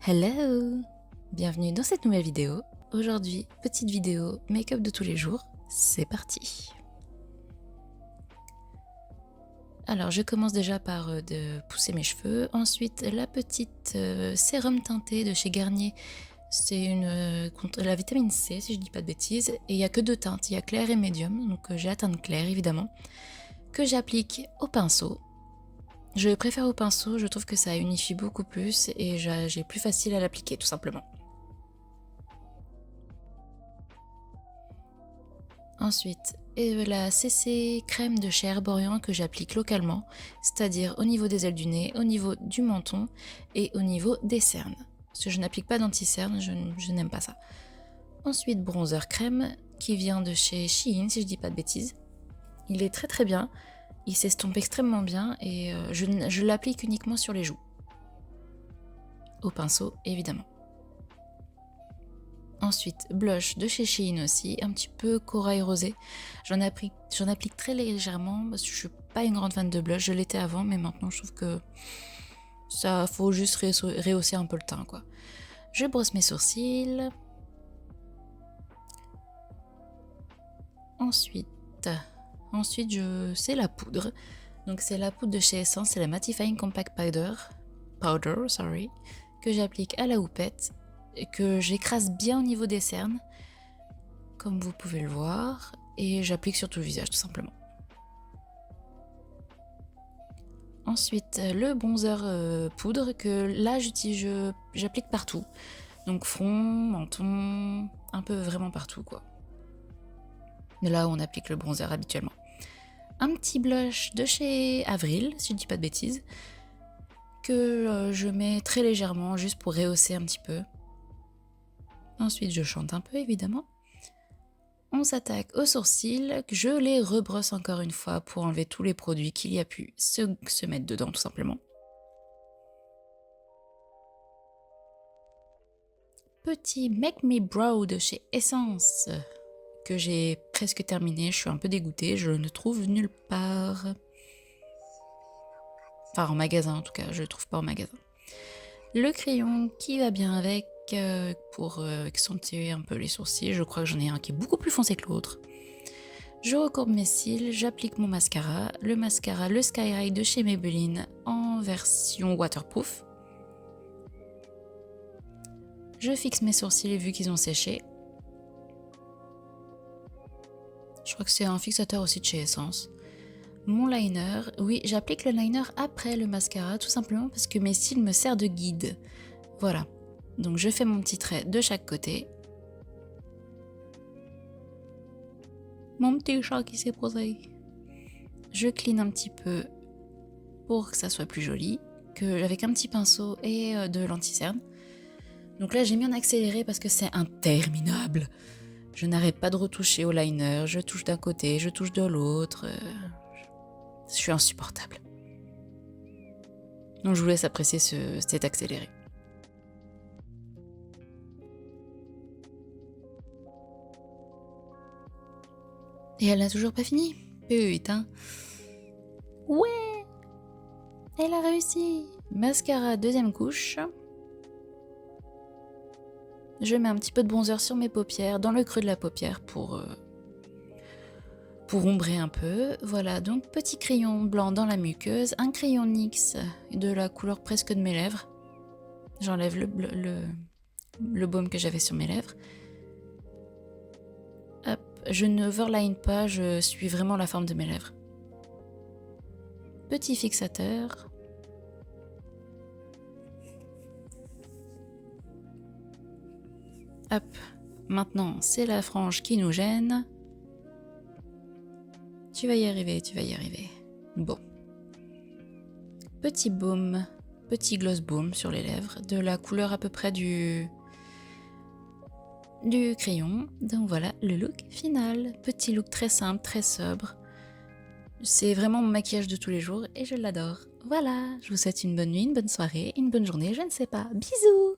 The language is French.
Hello! Bienvenue dans cette nouvelle vidéo. Aujourd'hui, petite vidéo make-up de tous les jours. C'est parti! Alors, je commence déjà par de pousser mes cheveux. Ensuite, la petite sérum teintée de chez Garnier. C'est contre la vitamine C, si je dis pas de bêtises. Et il n'y a que deux teintes, il y a clair et médium. Donc j'ai la teinte claire, évidemment, que j'applique au pinceau. Je préfère au pinceau, je trouve que ça unifie beaucoup plus et j'ai plus facile à l'appliquer, tout simplement. Ensuite, la CC crème de chez Herborian que j'applique localement, c'est-à-dire au niveau des ailes du nez, au niveau du menton et au niveau des cernes. Parce que je n'applique pas d'anti-cerne, je n'aime pas ça. Ensuite, bronzer crème qui vient de chez Shein, si je dis pas de bêtises. Il est très très bien, il s'estompe extrêmement bien et je l'applique uniquement sur les joues. Au pinceau, évidemment. Ensuite, blush de chez Shein aussi, un petit peu corail rosé. J'en applique très légèrement parce que je suis pas une grande fan de blush. Je l'étais avant, mais maintenant je trouve que ça faut juste rehausser un peu le teint, quoi. Je brosse mes sourcils. Ensuite c'est la poudre. Donc c'est la poudre de chez Essence, c'est la Mattifying Compact Powder, que j'applique à la houppette et que j'écrase bien au niveau des cernes, comme vous pouvez le voir, et j'applique sur tout le visage tout simplement. Ensuite, le bronzer poudre que là j'applique partout, donc front, menton, un peu vraiment partout quoi. Là où on applique le bronzer habituellement. Un petit blush de chez Avril, si je ne dis pas de bêtises, que je mets très légèrement juste pour rehausser un petit peu. Ensuite, je chante un peu, évidemment. On s'attaque aux sourcils, que je les rebrosse encore une fois pour enlever tous les produits qu'il y a pu se mettre dedans, tout simplement. Petit Make Me Brow de chez Essence, que j'ai presque terminé. Je suis un peu dégoûtée, je le trouve nulle part. Enfin, en magasin en tout cas, je le trouve pas en magasin. Le crayon qui va bien avec pour accentuer un peu les sourcils. Je crois que j'en ai un qui est beaucoup plus foncé que l'autre. Je recourbe mes cils, j'applique mon mascara. Le Sky High de chez Maybelline en version waterproof. Je fixe mes sourcils vu qu'ils ont séché. Je crois que c'est un fixateur aussi de chez Essence. Mon liner, oui, j'applique le liner après le mascara, tout simplement parce que mes cils me servent de guide. Voilà, donc je fais mon petit trait de chaque côté. Mon petit chat qui s'est posé. Je clean un petit peu pour que ça soit plus joli, avec un petit pinceau et de l'anti-cerne. Donc là j'ai mis en accéléré parce que c'est interminable. Je n'arrête pas de retoucher au liner, je touche d'un côté, je touche de l'autre. Je suis insupportable. Donc je vous laisse apprécier cet accéléré. Et elle n'a toujours pas fini. Putain. Ouais, elle a réussi. Mascara deuxième couche. Je mets un petit peu de bronzer sur mes paupières, dans le creux de la paupière pour ombrer un peu. Voilà, donc petit crayon blanc dans la muqueuse, un crayon NYX de la couleur presque de mes lèvres. J'enlève le baume que j'avais sur mes lèvres. Hop, je ne overline pas, je suis vraiment la forme de mes lèvres. Petit fixateur. Hop, maintenant c'est la frange qui nous gêne. Tu vas y arriver, tu vas y arriver. Bon. Petit baume, petit gloss baume sur les lèvres, de la couleur à peu près du crayon. Donc voilà le look final. Petit look très simple, très sobre. C'est vraiment mon maquillage de tous les jours et je l'adore. Voilà, je vous souhaite une bonne nuit, une bonne soirée, une bonne journée, je ne sais pas. Bisous!